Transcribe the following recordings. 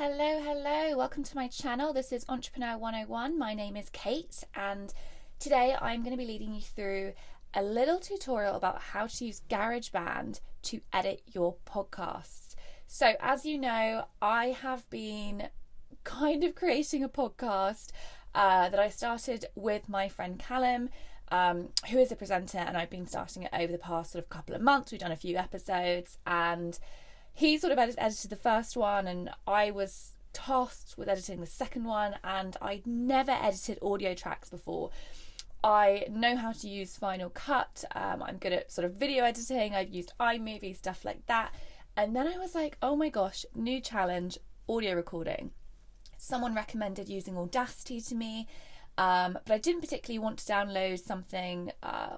Hello, welcome to my channel. This is Entrepreneur 101. My name is Kate, and today I'm going to be leading you through a little tutorial about how to use GarageBand to edit your podcasts. So, as you know, I have been kind of creating a podcast that I started with my friend Callum, who is a presenter, and I've been starting it over the past sort of couple of months. We've done a few episodes, and he sort of edited the first one, and I was tasked with editing the second one, and I'd never edited audio tracks before. I know how to use Final Cut. I'm good at sort of video editing. I've used iMovie, stuff like that. And then I was like, oh my gosh, new challenge, audio recording. Someone recommended using Audacity to me, but I didn't particularly want to download something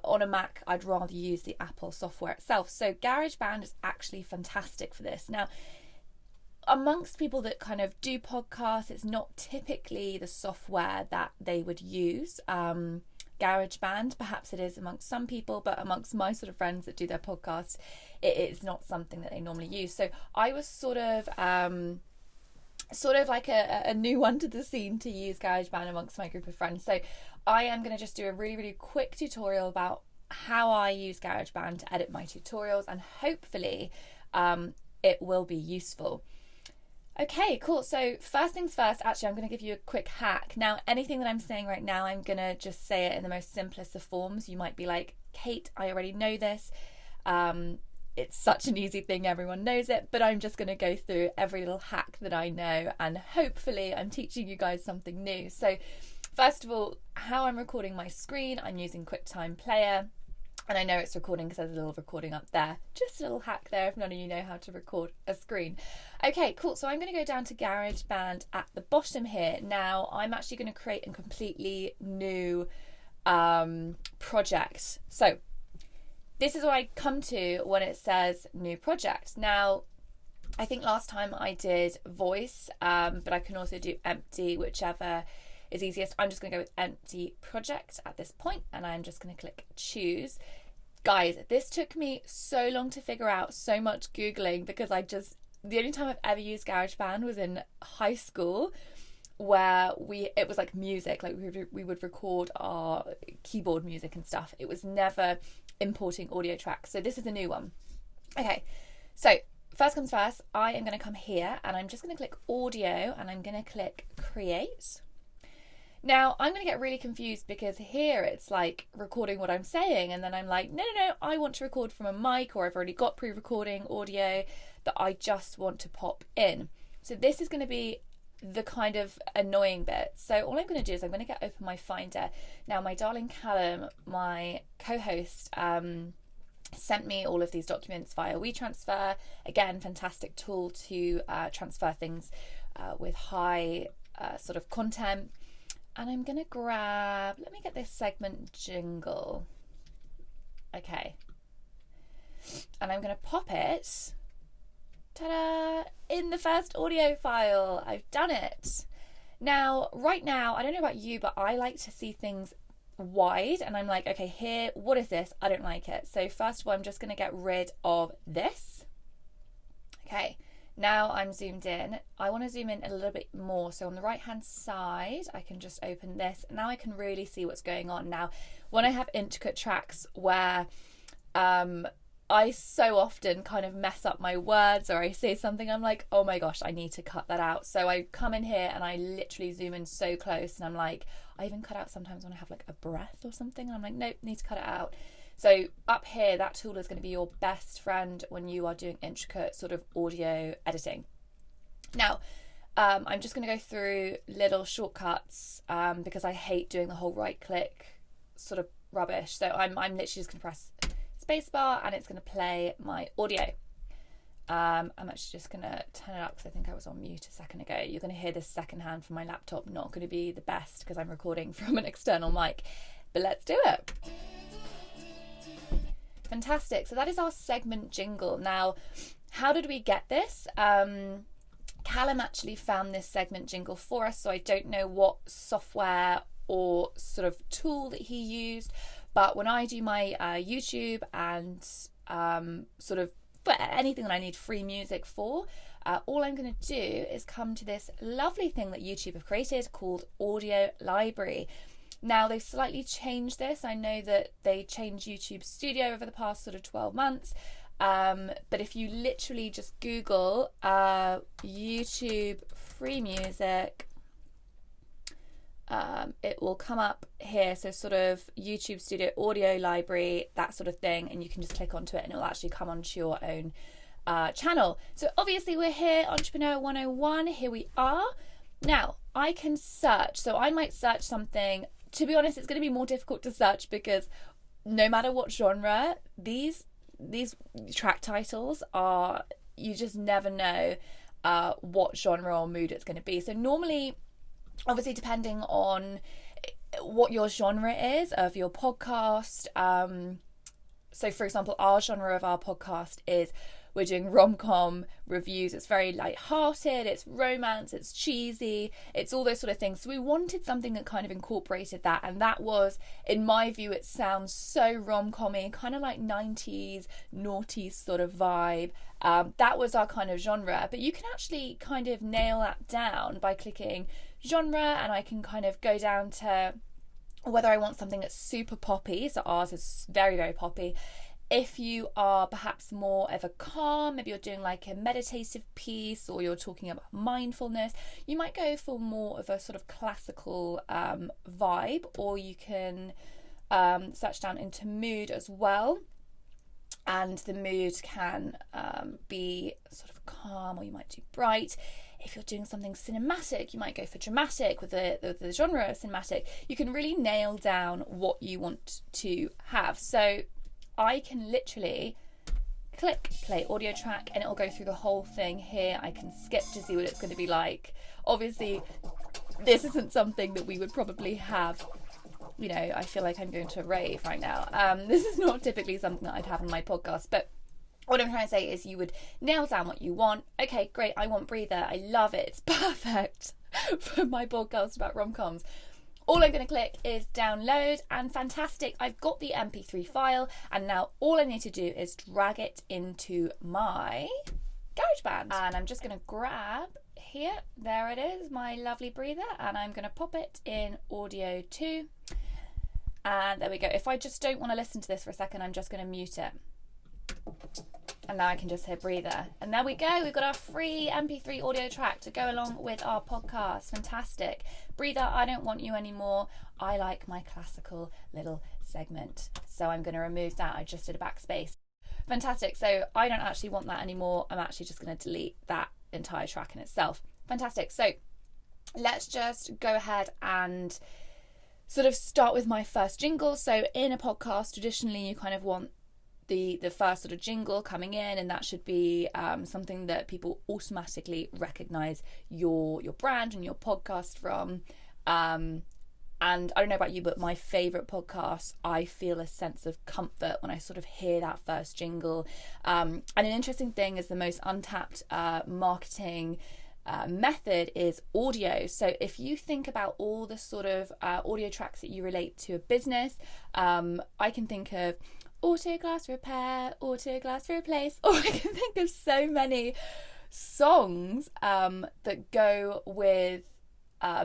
on a Mac. I'd rather use the Apple software itself. So GarageBand is actually fantastic for this. Now, amongst people that kind of do podcasts, it's not typically the software that they would use. GarageBand, perhaps it is amongst some people, but amongst my sort of friends that do their podcasts, it is not something that they normally use. So I was sort of like a new one to the scene to use GarageBand amongst my group of friends. So I am going to just do a really quick tutorial about how I use GarageBand to edit my tutorials, and hopefully it will be useful. Okay, cool. So first things first, actually, I'm going to give you a quick hack. Now, anything that I'm saying right now, I'm going to just say it in the most simplest of forms. You might be like, Kate, I already know this. It's such an easy thing, everyone knows it, but I'm just going to go through every little hack that I know, and hopefully I'm teaching you guys something new. So first of all, how I'm recording my screen, I'm using QuickTime Player, and I know it's recording because there's a little recording up there. Just a little hack there if none of you know how to record a screen. Okay, cool. So I'm going to go down to GarageBand at the bottom here. Now I'm actually going to create a completely new project. So this is what I come to when it says new project. Now, I think last time I did voice, but I can also do empty, whichever is easiest. I'm just going to go with empty project at this point, and I'm just going to click choose. Guys, this took me so long to figure out, so much Googling, because the only time I've ever used GarageBand was in high school, where it was like music, like we would record our keyboard music and stuff. It was never importing audio tracks. So this is a new one. Okay, so first comes first, I am going to come here and I'm just going to click audio, and I'm going to click create. Now I'm going to get really confused because here it's like recording what I'm saying, and then I'm like, no, I want to record from a mic, or I've already got pre-recording audio that I just want to pop in. So this is going to be the kind of annoying bit. So all I'm going to do is I'm going to open my Finder. Now my darling Callum, my co-host, sent me all of these documents via WeTransfer. Again, fantastic tool to transfer things with high sort of content. And I'm going to let me get this segment jingle. Okay. And I'm going to pop it, ta-da, in the first audio file. I've done it. Now, right now, I don't know about you, but I like to see things wide, and I'm like, okay, here, what is this? I don't like it. So first of all, I'm just going to get rid of this. Okay. Now I'm zoomed in. I want to zoom in a little bit more. So on the right hand side, I can just open this. Now I can really see what's going on. Now, when I have intricate tracks where I so often kind of mess up my words, or I say something, I'm like, oh my gosh, I need to cut that out. So I come in here and I literally zoom in so close, and I'm like, I even cut out sometimes when I have like a breath or something, and I'm like, nope, need to cut it out. So up here, that tool is going to be your best friend when you are doing intricate sort of audio editing. Now, I'm just going to go through little shortcuts because I hate doing the whole right click sort of rubbish. So I'm literally just going to press spacebar, and it's going to play my audio. I'm actually just going to turn it up because I think I was on mute a second ago. You're going to hear this secondhand from my laptop. Not going to be the best because I'm recording from an external mic, but let's do it. Fantastic. So that is our segment jingle. Now, how did we get this? Callum actually found this segment jingle for us, so I don't know what software or sort of tool that he used, but when I do my YouTube and sort of but anything that I need free music for, all I'm going to do is come to this lovely thing that YouTube have created called Audio Library. Now, they've slightly changed this. I know that they changed YouTube Studio over the past sort of 12 months. But if you literally just Google YouTube free music, it will come up here. So sort of YouTube Studio Audio Library, that sort of thing. And you can just click onto it and it'll actually come onto your own channel. So obviously we're here, Entrepreneur 101. Here we are. Now, I can search. So I might search something. To be honest, it's going to be more difficult to search because no matter what genre, these track titles are, you just never know what genre or mood it's going to be. So normally, obviously depending on what your genre is of your podcast, so for example, our genre of our podcast is, we're doing rom-com reviews. It's very light-hearted, it's romance, it's cheesy, it's all those sort of things. So we wanted something that kind of incorporated that, and that was, in my view, it sounds so rom-com-y, kind of like 90s, naughty sort of vibe. That was our kind of genre, but you can actually kind of nail that down by clicking genre, and I can kind of go down to whether I want something that's super poppy. So ours is very, very poppy. If you are perhaps more of a calm, maybe you're doing like a meditative piece or you're talking about mindfulness, you might go for more of a sort of classical vibe, or you can search down into mood as well. And the mood can be sort of calm, or you might do bright. If you're doing something cinematic, you might go for dramatic with the genre of cinematic. You can really nail down what you want to have. So I can literally click play audio track and it'll go through the whole thing here. I can skip to see what it's going to be like. Obviously, this isn't something that we would probably have, you know, I feel like I'm going to rave right now. This is not typically something that I'd have on my podcast, but what I'm trying to say is you would nail down what you want. Okay, great, I want Breather. I love it. It's perfect for my podcast about rom-coms. All I'm going to click is download, and fantastic, I've got the MP3 file, and now all I need to do is drag it into my GarageBand. And I'm just going to grab here, there it is, my lovely Breather, and I'm going to pop it in Audio 2. And there we go. If I just don't want to listen to this for a second, I'm just going to mute it. And now I can just hear Breather. And there we go. We've got our free MP3 audio track to go along with our podcast. Fantastic. Breather, I don't want you anymore. I like my classical little segment. So I'm going to remove that. I just did a backspace. Fantastic. So I don't actually want that anymore. I'm actually just going to delete that entire track in itself. Fantastic. So let's just go ahead and sort of start with my first jingle. So in a podcast, traditionally you kind of want the first sort of jingle coming in, and that should be something that people automatically recognize your brand and your podcast from. And I don't know about you, but my favorite podcasts, I feel a sense of comfort when I sort of hear that first jingle. And an interesting thing is the most untapped marketing method is audio. So if you think about all the sort of audio tracks that you relate to a business, I can think of auto glass repair, auto glass replace, or I can think of so many songs that go with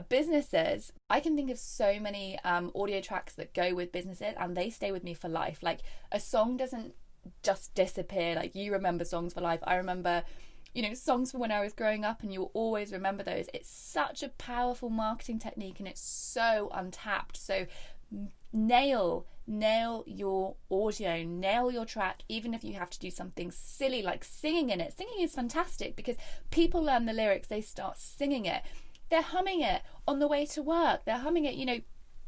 businesses. I can think of so many audio tracks that go with businesses, and they stay with me for life. Like, a song doesn't just disappear. Like, you remember songs for life. I remember, you know, songs from when I was growing up, and you'll always remember those. It's such a powerful marketing technique, and it's so untapped. So nail your audio, nail your track, even if you have to do something silly like singing in it. Singing is fantastic because people learn the lyrics, they start singing it, they're humming it on the way to work, they're humming it, you know,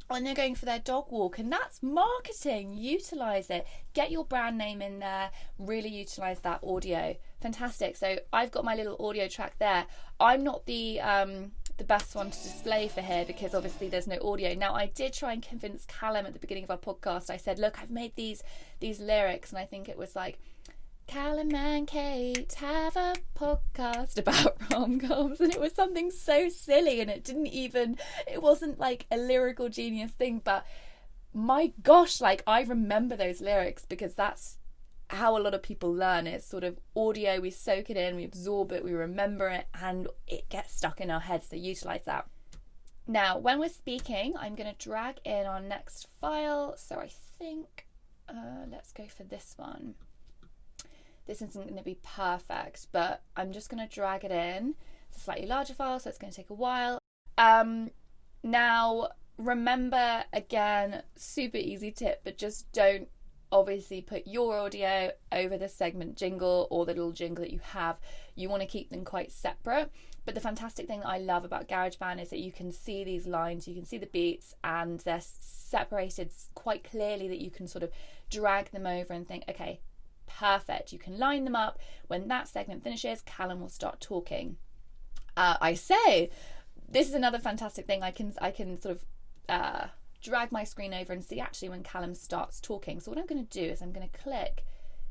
when they're going for their dog walk, and that's marketing. Utilize it, get your brand name in there, really utilize that audio. Fantastic. So I've got my little audio track there. I'm not the best one to display for here because obviously there's no audio. Now, I did try and convince Callum at the beginning of our podcast. I said, look, I've made these lyrics, and I think it was like, Callum and Kate have a podcast about rom-coms, and it was something so silly, and it wasn't like a lyrical genius thing, but my gosh, like, I remember those lyrics because that's how a lot of people learn. It's sort of audio, we soak it in, we absorb it, we remember it, and it gets stuck in our heads, so utilize that. Now, when we're speaking, I'm going to drag in our next file. So I think, let's go for this one. This isn't going to be perfect, but I'm just going to drag it in. It's a slightly larger file, so it's going to take a while. Now, remember, again, super easy tip, but just don't obviously put your audio over the segment jingle or the little jingle that you have. You want to keep them quite separate. But the fantastic thing that I love about GarageBand is that you can see these lines, you can see the beats, and they're separated quite clearly, that you can sort of drag them over and think, okay, perfect. You can line them up. When that segment finishes, Callum will start talking. I say, this is another fantastic thing. I can sort of drag my screen over and see actually when Callum starts talking. So what I'm going to do is I'm going to click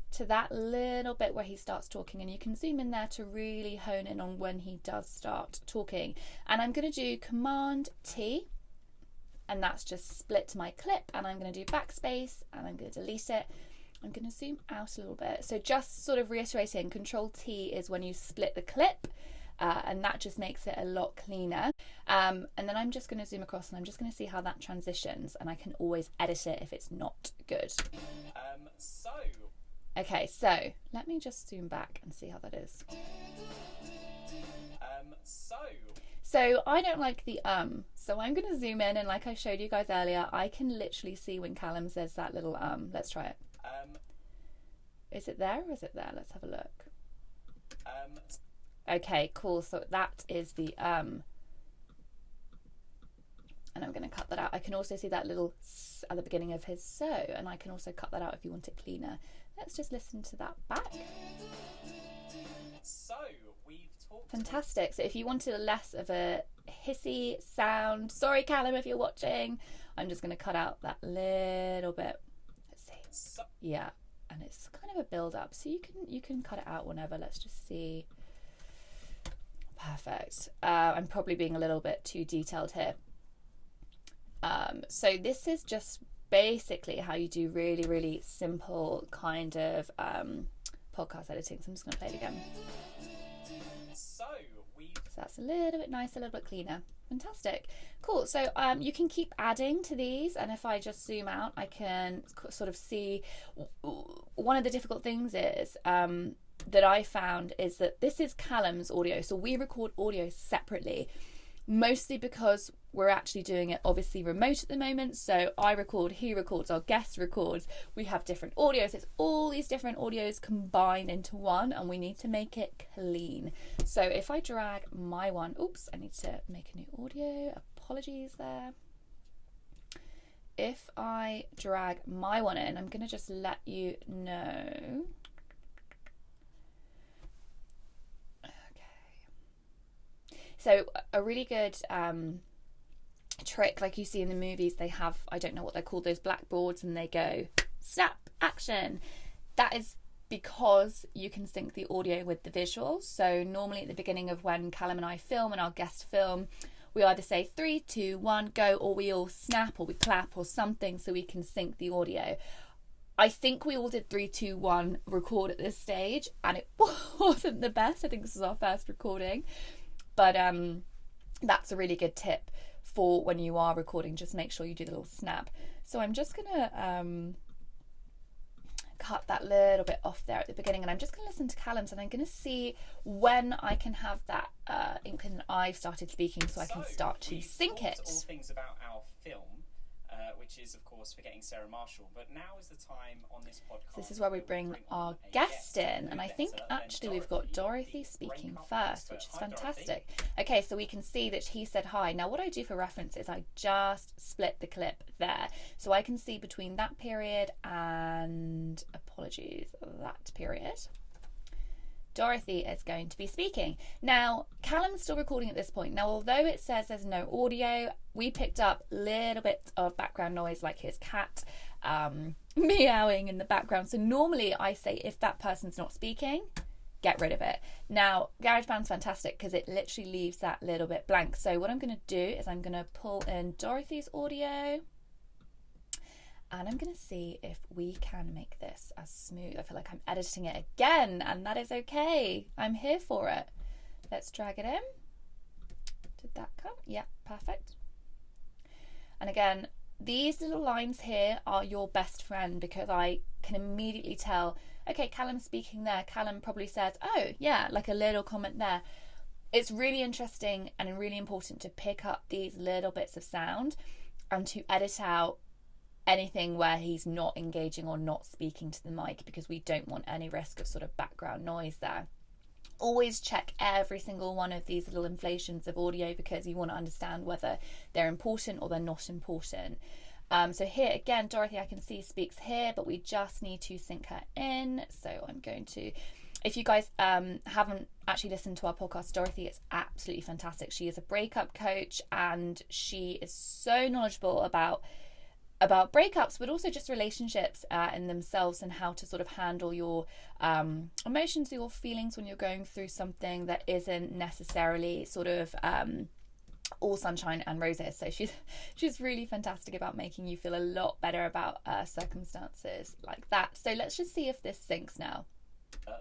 to that little bit where he starts talking, and you can zoom in there to really hone in on when he does start talking. And I'm going to do Command T, and that's just split my clip, and I'm going to do backspace, and I'm going to delete it. I'm going to zoom out a little bit. So just sort of reiterating, Control T is when you split the clip, and that just makes it a lot cleaner. And then I'm just going to zoom across, and I'm just going to see how that transitions, and I can always edit it if it's not good. Okay, so let me just zoom back and see how that is. So I don't like the so I'm going to zoom in, and like I showed you guys earlier, I can literally see when Callum says that little Let's try it. Is it there or is it there? Let's have a look. Okay, cool. So that is the and I'm going to cut that out. I can also see that little s at the beginning of his so, and I can also cut that out if you want it cleaner. Let's just listen to that back. So we've talked. Fantastic. So if you wanted less of a hissy sound, sorry Callum if you're watching, I'm just going to cut out that little bit. Let's see. Yeah, and it's kind of a build up, so you can cut it out whenever. Let's just see. Perfect. I'm probably being a little bit too detailed here. So this is just basically how you do really, really simple kind of podcast editing. So I'm just going to play it again. So that's a little bit nicer, a little bit cleaner. Fantastic. Cool. So you can keep adding to these, and if I just zoom out, I can sort of see. One of the difficult things is that I found is that this is Callum's audio. So we record audio separately, mostly because we're actually doing it obviously remote at the moment. So I record, he records, our guest records. We have different audios. It's all these different audios combined into one, and we need to make it clean. So if I drag my one, oops, I need to make a new audio. Apologies there. If I drag my one in, I'm going to just let you know. So a really good trick, like you see in the movies, they have, I don't know what they're called, those blackboards, and they go, snap, action. That is because you can sync the audio with the visuals. So normally at the beginning of when Callum and I film and our guest film, we either say 3, 2, 1, go, or we all snap or we clap or something so we can sync the audio. I think we all did 3, 2, 1 record at this stage, and it wasn't the best. I think this is our first recording. But that's a really good tip for when you are recording. Just make sure you do the little snap. So I'm just going to cut that little bit off there at the beginning, and I'm just going to listen to Callum's, and I'm going to see when I can have that inkling that I've started speaking, so I can start to sync it. All things about our film, which is of course Forgetting Sarah Marshall, but now is the time on this podcast. So this is where we bring our guest in, and I think actually we've got Dorothy speaking first, which is fantastic. Okay, so we can see that he said hi. Now what I do for reference is I just split the clip there, so I can see between that period and, apologies, that period, Dorothy is going to be speaking. Now, Callum's still recording at this point. Now, although it says there's no audio, we picked up little bits of background noise, like his cat meowing in the background. So normally I say if that person's not speaking, get rid of it. Now, GarageBand's fantastic because it literally leaves that little bit blank. So what I'm going to do is I'm going to pull in Dorothy's audio, And I'm going to see if we can make this as smooth. I feel like I'm editing it again, and that is okay. I'm here for it. Let's drag it in. Did that come? Yeah, perfect. And again, these little lines here are your best friend, because I can immediately tell, okay, Callum's speaking there. Callum probably says, oh, yeah, like a little comment there. It's really interesting and really important to pick up these little bits of sound and to edit out anything where he's not engaging or not speaking to the mic, because we don't want any risk of sort of background noise there. Always check every single one of these little inflations of audio, because you want to understand whether they're important or they're not important. So here again, Dorothy, I can see, speaks here, but we just need to sync her in. So I'm going to, if you guys haven't actually listened to our podcast, Dorothy is absolutely fantastic. She is a breakup coach, and she is so knowledgeable about breakups, but also just relationships in themselves, and how to sort of handle your emotions, your feelings when you're going through something that isn't necessarily sort of all sunshine and roses. So she's really fantastic about making you feel a lot better about circumstances like that. So let's just see if this syncs now.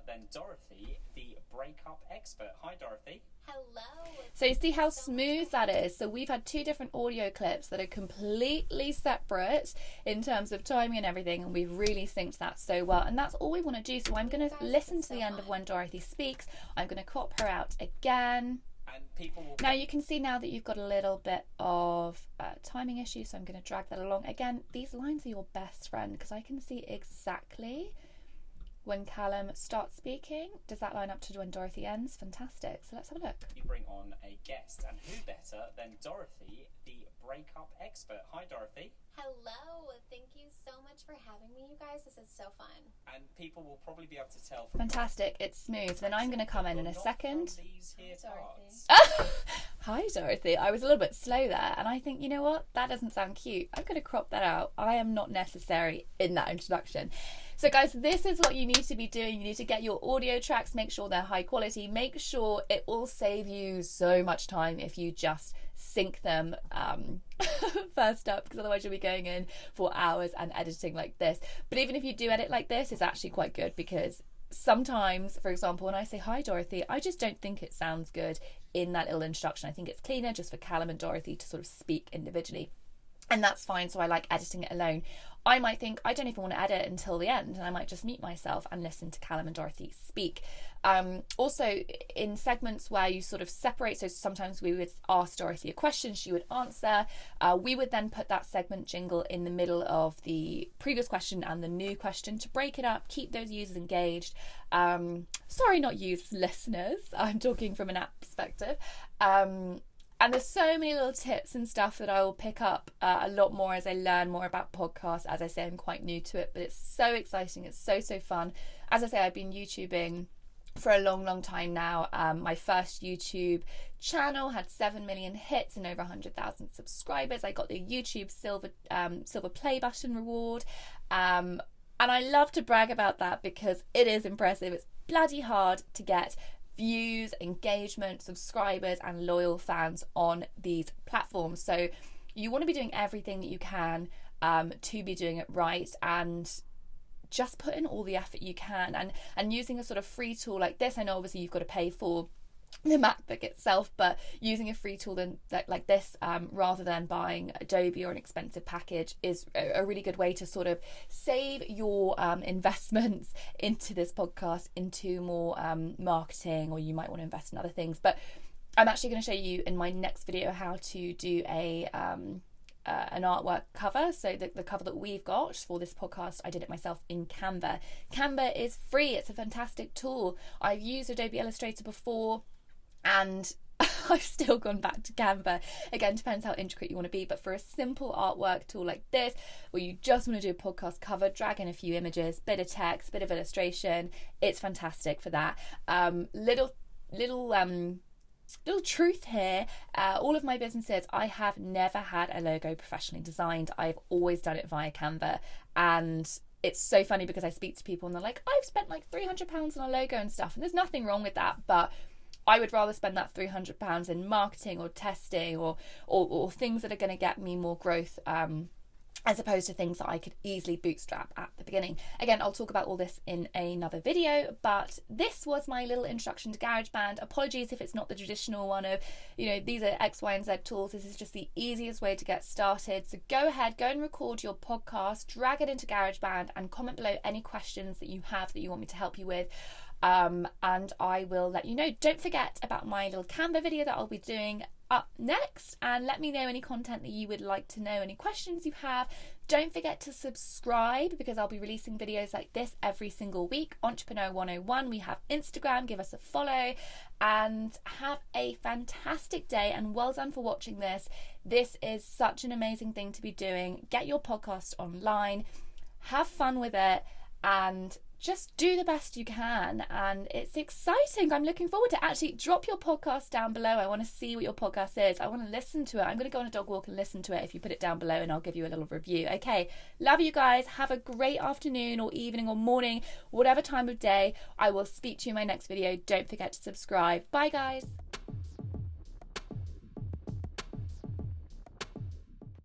Then Dorothy, the breakup expert. Hi, Dorothy. Hello. So you see how smooth that is? So we've had two different audio clips that are completely separate in terms of timing and everything, and we've really synced that so well. And that's all we want to do. So I'm going to listen to the end of when Dorothy speaks. I'm going to crop her out again. And people will... Now you can see now that you've got a little bit of timing issue, so I'm going to drag that along. Again, these lines are your best friend, because I can see exactly when Callum starts speaking. Does that line up to when Dorothy ends? Fantastic. So let's have a look. You bring on a guest, and who better than Dorothy, the breakup expert. Hi, Dorothy. Hello. Thank you so much for having me, you guys. This is so fun. And people will probably be able to tell from... Fantastic. It's smooth. Then I'm going to come in a second. These here Dorothy. cards. Hi, Dorothy. I was a little bit slow there, and I think, you know what? That doesn't sound cute. I'm going to crop that out. I am not necessary in that introduction. So guys, this is what you need to be doing. You need to get your audio tracks, make sure they're high quality, make sure it will save you so much time if you just sync them first up, because otherwise you'll be going in for hours and editing like this. But even if you do edit like this, it's actually quite good, because sometimes, for example, when I say hi Dorothy, I just don't think it sounds good in that little introduction. I think it's cleaner just for Callum and Dorothy to sort of speak individually. And that's fine, so I like editing it alone. I might think I don't even want to edit until the end, and I might just mute myself and listen to Callum and Dorothy speak. Also, in segments where you sort of separate, so sometimes we would ask Dorothy a question, she would answer. We would then put that segment jingle in the middle of the previous question and the new question to break it up, keep those users engaged. Sorry, not users, listeners. I'm talking from an app perspective. And there's so many little tips and stuff that I will pick up a lot more as I learn more about podcasts. As I say, I'm quite new to it, but it's so exciting. It's so fun. As I say, I've been YouTubing for a long time now. My first YouTube channel had 7 million hits and over 100,000 subscribers. I got the YouTube silver play button reward. And I love to brag about that, because it is impressive. It's bloody hard to get views, engagement, subscribers and loyal fans on these platforms. So you want to be doing everything that you can to be doing it right, and just put in all the effort you can, and using a sort of free tool like this. I know obviously you've got to pay for the MacBook itself, but using a free tool like this rather than buying Adobe or an expensive package is a really good way to sort of save your investments into this podcast, into more marketing, or you might want to invest in other things. But I'm actually going to show you in my next video how to do an artwork cover. So the cover that we've got for this podcast, I did it myself in Canva. Canva is free. It's a fantastic tool. I've used Adobe Illustrator before, and I've still gone back to Canva. Again, depends how intricate you want to be, but for a simple artwork tool like this, where you just want to do a podcast cover, drag in a few images, bit of text, bit of illustration, it's fantastic for that. Little truth here, all of my businesses, I have never had a logo professionally designed. I've always done it via Canva, and it's so funny because I speak to people and they're like, I've spent like £300 on a logo and stuff, and there's nothing wrong with that, but I would rather spend that £300 in marketing or testing or things that are going to get me more growth as opposed to things that I could easily bootstrap at the beginning. Again, I'll talk about all this in another video, but this was my little introduction to GarageBand. Apologies if it's not the traditional one of, these are X, Y, and Z tools. This is just the easiest way to get started. So go ahead, go and record your podcast, drag it into GarageBand, and comment below any questions that you have that you want me to help you with. And I will let you know. Don't forget about my little Canva video that I'll be doing up next, and let me know any content that you would like to know, any questions you have. Don't forget to subscribe, because I'll be releasing videos like this every single week. Entrepreneur 101, we have Instagram, give us a follow, and have a fantastic day, and well done for watching this. This is such an amazing thing to be doing. Get your podcast online, have fun with it, and just do the best you can. And it's exciting. I'm looking forward to actually drop your podcast down below. I want to see what your podcast is. I want to listen to it. I'm going to go on a dog walk and listen to it if you put it down below, and I'll give you a little review. Okay, love you guys. Have a great afternoon or evening or morning, whatever time of day. I will speak to you in my next video. Don't forget to subscribe. Bye guys.